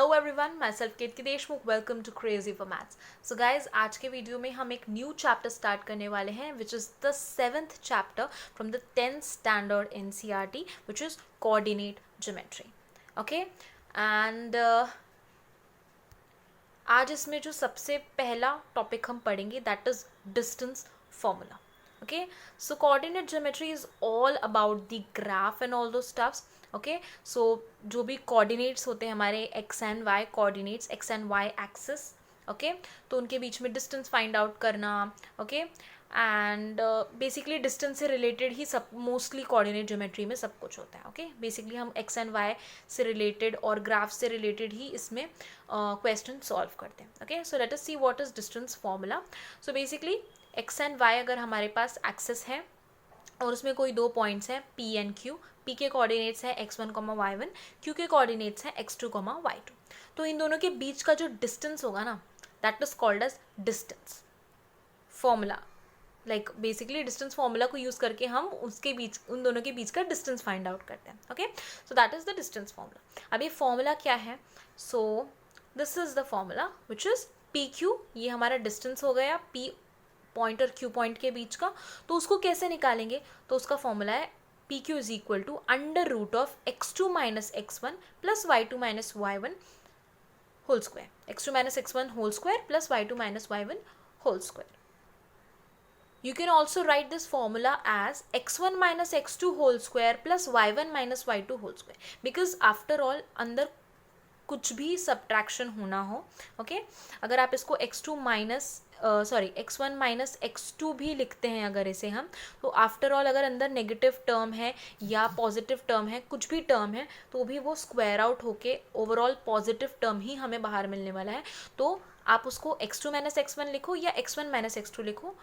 Hello everyone, myself Kirti Deshmukh. Welcome to crazy for maths. So guys, आज के video में हम एक न्यू चैप्टर स्टार्ट करने वाले हैं which is the 7th chapter from the 10th standard NCERT which is coordinate geometry. Okay, and आज इसमें जो सबसे पहला टॉपिक हम पढ़ेंगे that is distance formula. Okay, so coordinate geometry is all about the graph and all those stuffs. Okay, so जो भी coordinates होते हैं हमारे x and y coordinates, x and y axis, okay, तो उनके बीच में distance find out करना, okay, and basically distance से related ही सब mostly coordinate geometry में सब कुछ होता है. okay, basically हम x and y से related और graph से related ही इसमें question solve करते हैं. okay, so let us see what is distance formula. so basically x and y अगर हमारे पास एक्सेस है और उसमें कोई दो पॉइंट्स हैं पी एंड क्यू, पी के कोऑर्डिनेट्स हैं x1, y1, क्यू के कोऑर्डिनेट्स हैं x2, y2, तो इन दोनों के बीच का जो डिस्टेंस होगा ना that is called as distance formula. Like basically distance formula को यूज़ करके हम उसके बीच उन दोनों के बीच का डिस्टेंस फाइंड आउट करते हैं. Okay, so that is the distance formula. अब ये फॉर्मूला क्या है? So this is the formula which is P Q. ये हमारा डिस्टेंस हो गया पी पॉइंट और क्यू पॉइंट के बीच का. तो उसको कैसे निकालेंगे? तो उसका फॉर्मूला है P Q is equal to under root of x2 minus x1 plus y2 minus y1 whole square. x2 minus x1 whole square plus y2 minus y1 whole square. You can also write this formula as x1 minus x2 whole square plus y1 minus y2 whole square, because after all अंदर कुछ भी subtraction होना हो, okay, अगर आप इसको x2 minus x1 minus x2 भी लिखते हैं अगर इसे हम, तो आफ्टर ऑल अगर अंदर नेगेटिव टर्म है या पॉजिटिव टर्म है, कुछ भी टर्म है, तो भी वो स्क्वायर आउट होके ओवरऑल पॉजिटिव टर्म ही हमें बाहर मिलने वाला है. तो आप उसको x2 माइनस x1 लिखो या x1 माइनस x2 लिखो,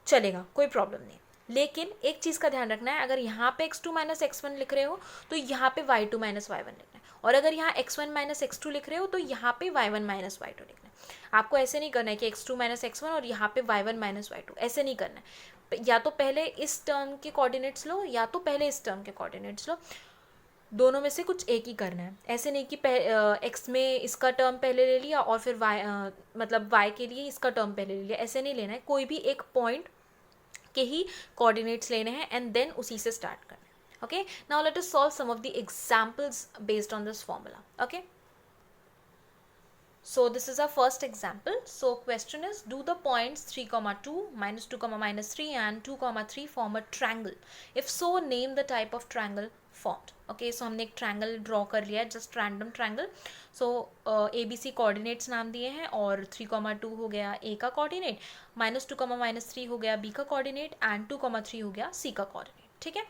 चलेगा, कोई प्रॉब्लम नहीं. लेकिन एक चीज़ का ध्यान रखना है, अगर यहाँ पे x2 माइनस x1 लिख रहे हो तो यहाँ पे y2 माइनस y1 लिखना है, और अगर यहाँ x1 माइनस x2 लिख रहे हो तो यहाँ पे y1 माइनस y2 लिखना है. आपको ऐसे नहीं करना है कि x2 माइनस x1 और यहाँ पे y1 माइनस y2, ऐसे नहीं करना है. या तो पहले इस टर्म के कोऑर्डिनेट्स लो या तो पहले इस टर्म के कोऑर्डिनेट्स लो, दोनों में से कुछ एक ही करना है. ऐसे नहीं कि x में इसका टर्म पहले ले लिया और फिर y मतलब y के लिए इसका टर्म पहले ले लिया, ऐसे नहीं लेना है. कोई भी एक पॉइंट के ही कोऑर्डिनेट्स लेने हैं एंड देन उसी से स्टार्ट करना है. okay, now let us solve some of the examples based on this formula. okay, so this is our first example. So question is, do the points 3 comma 2 minus 2 comma minus 3 and 2 comma 3 form a triangle? If so, name the type of triangle formed. okay, so हमने एक triangle draw कर लिया है, just random triangle. सो ABC coordinates नाम दिए हैं और 3 comma 2 हो गया A का कोऑर्डिनेट, माइनस 2 comma माइनस 3 हो गया B का कोऑर्डिनेट एंड 2 comma 3 हो गया C का कोऑर्डिनेट. ठीक है,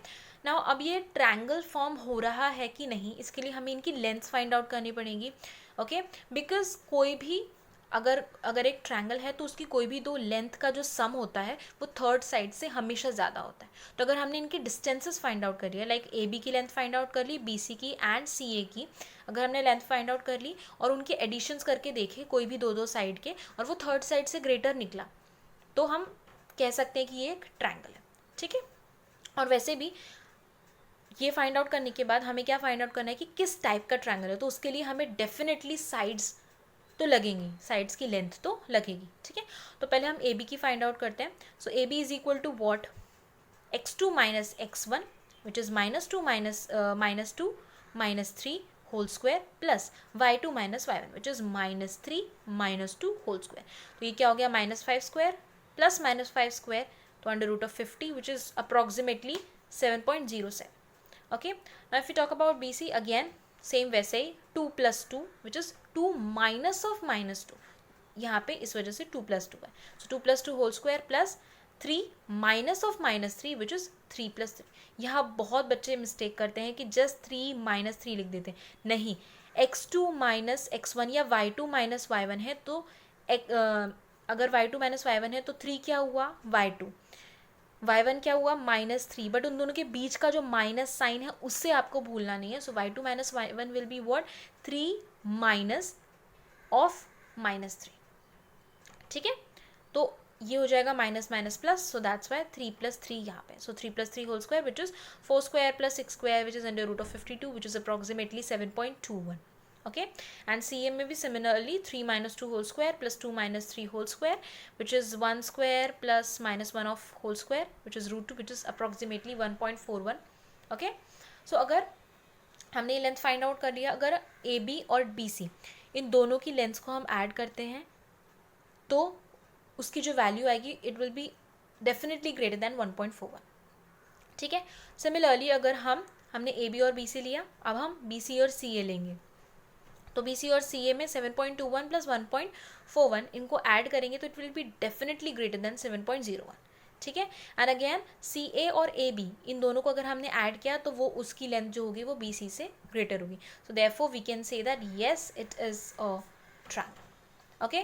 नाउ अब ये ट्रायंगल फॉर्म हो रहा है कि नहीं, इसके लिए हमें इनकी लेंथ फाइंड आउट करनी पड़ेगी. ओके, बिकॉज कोई भी अगर एक ट्रायंगल है तो उसकी कोई भी दो लेंथ का जो सम होता है वो थर्ड साइड से हमेशा ज़्यादा होता है. तो अगर हमने इनकी डिस्टेंसेस फाइंड आउट कर लिया, लाइक AB की लेंथ फाइंड आउट कर ली, BC की एंड CA की, अगर हमने लेंथ फाइंड आउट कर ली और उनके एडिशंस करके देखे कोई भी दो साइड के और वो थर्ड साइड से ग्रेटर निकला, तो हम कह सकते हैं कि ये एक ट्रायंगल है. ठीक है, और वैसे भी ये फाइंड आउट करने के बाद हमें क्या फाइंड आउट करना है कि किस टाइप का ट्रायंगल है. तो उसके लिए हमें डेफिनेटली साइड्स तो लगेंगी, साइड्स की लेंथ तो लगेगी. ठीक है, तो पहले हम AB की फाइंड आउट करते हैं. So AB is equal to what? x2 minus x1 which is minus 2 minus 3 whole square plus y2 minus y1 which is minus 3 minus 2 whole square. तो ये क्या हो गया? Minus 5 square plus minus 5 square, तो under root of 50 which is approximately 7.07. okay, now if we talk about BC, again same वैसे ही 2 plus 2 which is 2 minus of minus 2, यहाँ पे इस वजह से 2 प्लस 2 है. So 2 plus 2 whole square plus 3 minus of minus 3 which is 3 plus 3. यहाँ बहुत बच्चे मिस्टेक करते हैं कि जस्ट 3 माइनस 3 लिख देते हैं. नहीं, x2 माइनस x1 या y2 माइनस y1 है तो अगर y2 माइनस y1 है तो 3 क्या हुआ? y2. y1 क्या हुआ? माइनस 3. बट उन दोनों के बीच का जो माइनस साइन है उससे आपको भूलना नहीं है. So y2 minus y1 will be what? 3 minus of minus 3. ठीक है, तो ये हो जाएगा minus minus plus, so that's why 3 plus 3 यहाँ पे. So 3 plus 3 whole square which is 4 square plus 6 square which is under root of 52 which is approximately 7.21. Okay and C A में भी similarly 3 minus 2 whole square plus 2 minus 3 whole square which is 1 square plus minus 1 of whole square which is root 2 which is approximately 1.41. Okay so अगर हमने ये length find out कर लिया, अगर A B और B C इन दोनों की lengths को हम ऐड करते हैं तो उसकी जो वैल्यू आएगी it will be definitely greater than 1.41. ठीक है. सिमिलरली अगर हमने ए बी और बी सी लिया, अब हम बी सी और सी ए लेंगे, तो बी सी और सी ए में 7.21 प्लस 1.41 इनको ऐड करेंगे तो it will be definitely greater than 7.01. ठीक है. एंड अगेन सी ए और ए बी इन दोनों को अगर हमने ऐड किया तो वो उसकी लेंथ जो होगी वो बी सी से ग्रेटर होगी. So therefore we can say that yes it is a triangle. Okay.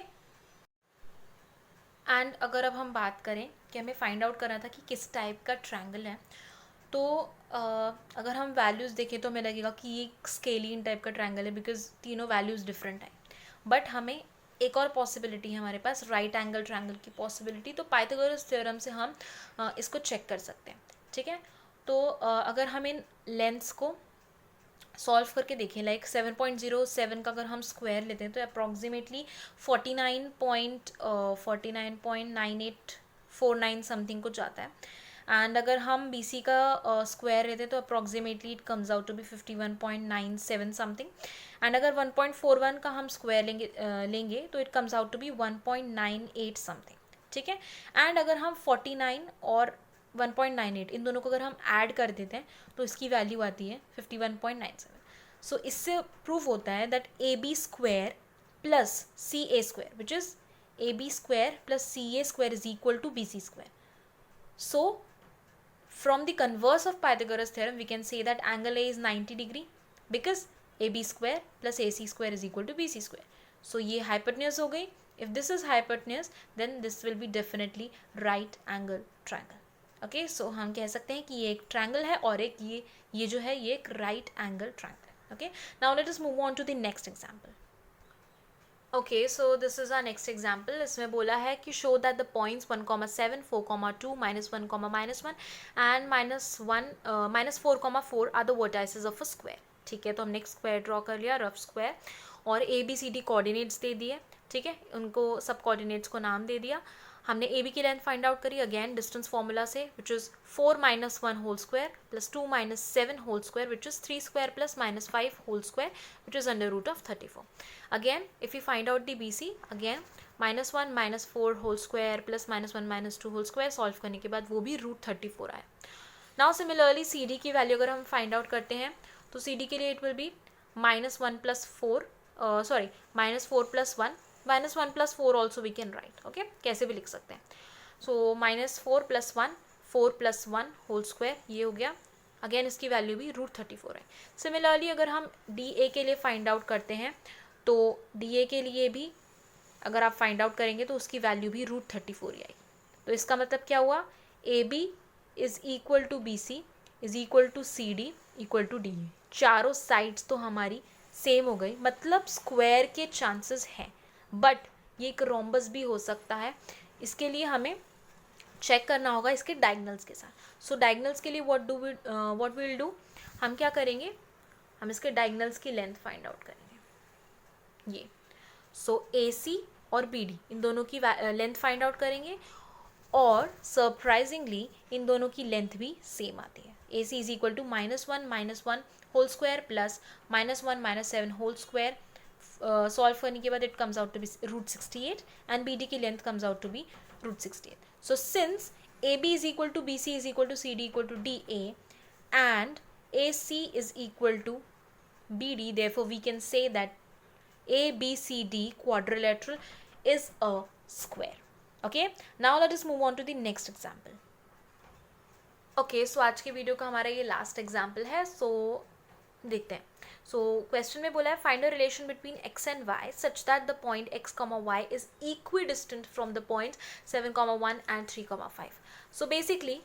And अगर अब हम बात करें कि हमें फाइंड आउट करना था कि किस टाइप का ट्रायंगल है, तो अगर हम वैल्यूज़ देखें तो हमें लगेगा कि ये स्केलियन टाइप का ट्रायंगल है बिकॉज तीनों वैल्यूज़ डिफरेंट हैं. बट हमें एक और पॉसिबिलिटी है हमारे पास, राइट एंगल ट्रायंगल की पॉसिबिलिटी. तो पाइथागोरस थ्योरम से हम इसको चेक कर सकते हैं. ठीक है. तो अगर हम इन लेंथ्स को सॉल्व करके देखें, लाइक 7.07 का अगर हम स्क्वायर लेते हैं तो अप्रॉक्सीमेटली 49.9849 समथिंग को जाता है. एंड अगर हम बी सी का स्क्वायर लेते हैं तो approximately it comes out to be 51.97 something. And अगर 1.41 का हम स्क्वायर लेंगे तो it comes out to be 1.98 something. ठीक है. एंड अगर हम 49 और 1.98 इन दोनों को अगर हम ऐड कर देते हैं तो इसकी वैल्यू आती है 51.97. सो इससे प्रूव होता है that A B square plus C A square which is A B square plus C A square is equal to B C square. So from the converse of Pythagoras theorem we can say that angle A is 90 degree because AB square plus AC square is equal to BC square. So ये hypotenuse हो गई. If this is hypotenuse then this will be definitely right angle triangle. Okay, so हम कह सकते हैं कि ये एक triangle है और एक ये जो है ये एक right angle triangle. Okay, now let us move on to the next example. Okay, so this is our next example. इसमें बोला है कि show that the points 1,7, 4,2, -1, -1 and -4,4 are the vertices of a square. ठीक है. तो हमने एक square draw कर लिया, रफ स्क्वायर, और A B C D coordinates दे दिए. ठीक है. उनको सब कोऑर्डिनेट्स को नाम दे दिया. हमने ए बी की लेंथ फाइंड आउट करी अगेन डिस्टेंस फॉर्मूला से which is 4 - 1 whole square plus 2 - 7 whole square which is 3 square plus -5 whole square which is under root of 34. Again if you find out the B C, again -1 - 4 whole square plus -1 - 2 whole square solve करने के बाद वो भी root 34 आया. Now similarly C D की value अगर हम find out करते हैं तो सी डी के लिए it will be -1 + 4 -4 + 1 -1 + 4 also we can write. Okay, कैसे भी लिख सकते हैं. सो -4 + 1 4 + 1 होल स्क्वायर ये हो गया. अगेन इसकी वैल्यू भी रूट 34 है. सिमिलरली अगर हम डी ए के लिए फाइंड आउट करते हैं तो डी ए के लिए भी अगर आप फाइंड आउट करेंगे तो उसकी वैल्यू भी रूट 34 ही आएगी. तो इसका मतलब क्या हुआ, A B is equal to B C is equal to C D equal to D A. चारों साइड्स तो हमारी सेम हो गई, मतलब स्क्वायर के चांसेस हैं. बट ये एक रोम्बस भी हो सकता है. इसके लिए हमें चेक करना होगा इसके डायगनल्स के साथ. सो डायगनल्स के लिए व्हाट विल डू, हम क्या करेंगे, हम इसके डायगनल्स की लेंथ फाइंड आउट करेंगे ये. सो ए सी और बी डी इन दोनों की लेंथ फाइंड आउट करेंगे और सरप्राइजिंगली इन दोनों की लेंथ भी सेम आती है. A C is equal to -1 - 1 whole square plus -1 - 7 whole square. Solve करने के बाद it comes out to be root 68 and B D की length comes out to be root 68. So since A B is equal to B C is equal to C D equal to D A and A C is equal to B D, therefore we can say that ABCD quadrilateral is a square. Okay, now let us move on to the next example. Okay, so आज के video का हमारा ये last example है. सो देखते हैं. So question में बोला है find a relation between x and y such that the point x, y is equi distant from the point 7, 1 and 3, 5. So basically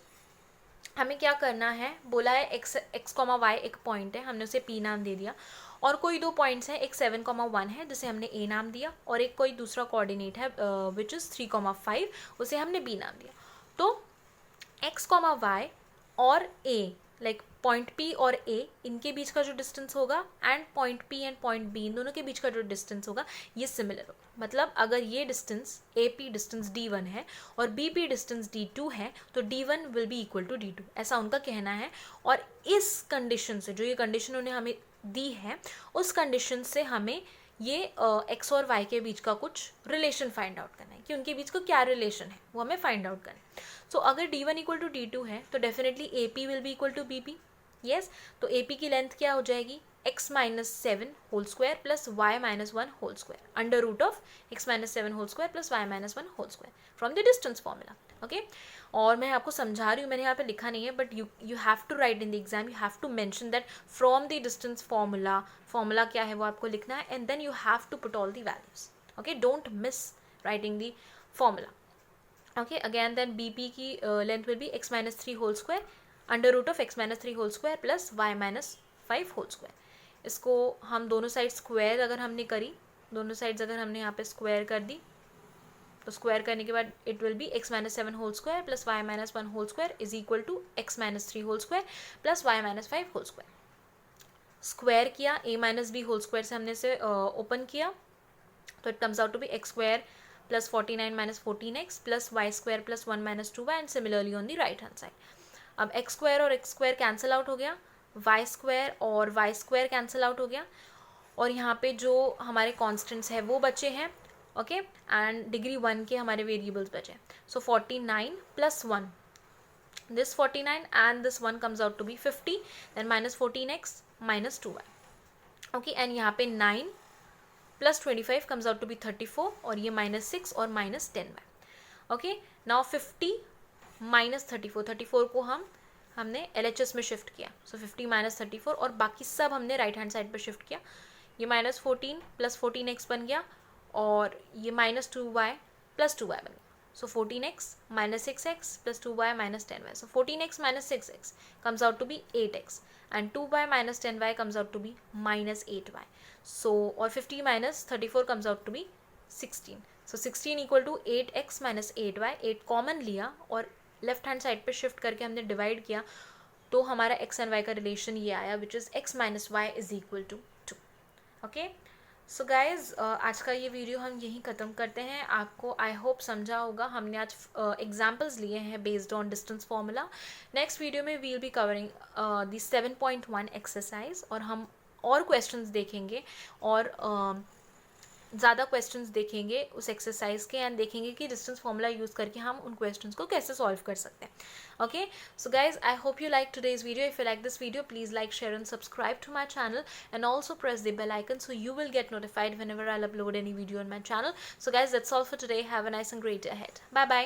हमें क्या करना है, बोला है x, y एक पॉइंट है, हमने उसे p नाम दे दिया, और कोई दो पॉइंट्स हैं, एक 7, 1 है जिसे हमने a नाम दिया, और एक कोई दूसरा कोऑर्डिनेट है विच इज़ 3, 5 उसे हमने b नाम दिया. तो x, y और a लाइक पॉइंट P और A इनके बीच का जो डिस्टेंस होगा and point P and point B इन दोनों के बीच का जो डिस्टेंस होगा ये सिमिलर होगा। मतलब अगर ये डिस्टेंस AP डिस्टेंस D1 है और BP डिस्टेंस D2 है तो D1 will be equal to D2, ऐसा उनका कहना है। और इस कंडीशन से, जो ये कंडीशन उन्हें हमें दी है, उस कंडीशन से हमें ये एक्स और वाई के बीच का कुछ रिलेशन फाइंड आउट करना है कि उनके बीच का क्या रिलेशन है, वो हमें फाइंड आउट करना है। सो अगर D1 इक्वल टू D2 है तो definitely AP will be equal to BP। Yes, तो AP की लेंथ क्या हो जाएगी, x minus 7 whole square plus y minus 1 whole square under root of x minus 7 whole square plus y minus 1 whole square from the distance formula. Okay, और मैं आपको समझा रही हूँ, मैंने यहाँ पे लिखा नहीं है, but you have to write in the exam, you have to mention that from the distance formula, formula क्या है वो आपको लिखना है, and then you have to put all the values. Okay, don't miss writing the formula. Okay, again then BP की length will be x minus 3 whole square under root of x minus 3 whole square plus y minus 5 whole square. इसको हम दोनों side square अगर हमने करी, दोनों sides अगर हमने यहाँ पे स्क्वायर कर दी, तो स्क्वायर करने के बाद it will be x minus 7 whole square plus y minus 1 whole square is equal to x minus 3 whole square plus y minus 5 whole square. Square किया, a minus b whole square से हमने इसे open किया, तो it comes out to be x square plus 49 minus 14x plus y square plus 1 minus 2y and similarly on the right hand side. अब x square और x square cancel out हो गया, Y square और Y square cancel out हो गया, और यहाँ पे जो हमारे कॉन्स्टेंट्स है वो बचे हैं। ओके, एंड डिग्री 1 के हमारे वेरिएबल्स बचे। So 49 plus 1, this 49 and this 1 comes out to be 50, then minus 14x minus 2y। Okay, and यहाँ पे 9 plus 25 comes out to be 34, और ये माइनस 6 और minus 10y। Okay, now 50 minus 34 को हमने LHS में शिफ्ट किया, सो 50 माइनस 34, और बाकी सब हमने राइट हैंड साइड पर शिफ्ट किया। ये माइनस 14 प्लस 14x बन गया, और ये माइनस 2y प्लस 2y बन गया। सो 14x minus 6x plus 2y minus 10y। So 14x minus 6x comes out to be 8x, and 2y minus 10y comes out to be minus 8y. So, or 50 minus 34 comes out to be 16. So 16 equal to 8x minus 8y, 8 common लिया और left hand side पे shift करके हमने divide किया, तो हमारा x and y का relation ये आया, which is x minus y is equal to 2। Okay, so guys आज का ये वीडियो हम यहीं ख़त्म करते हैं। आपको आई होप समझा होगा, हमने आज एग्जाम्पल्स लिए हैं based on distance formula. Next video में we will be covering the 7.1 exercise, और हम और क्वेश्चंस देखेंगे और ज़्यादा क्वेश्चंस देखेंगे उस एक्सरसाइज के, एंड देखेंगे कि डिस्टेंस फार्मूला यूज़ करके हम उन क्वेश्चंस को कैसे सॉल्व कर सकते हैं। Okay, so guys I hope you like today's video. If you like this video, please like, share and subscribe to my channel, and also press the bell icon so you will get notified whenever I'll upload any video on my channel. So guys, that's all for today. Have a nice and great day ahead. Bye bye.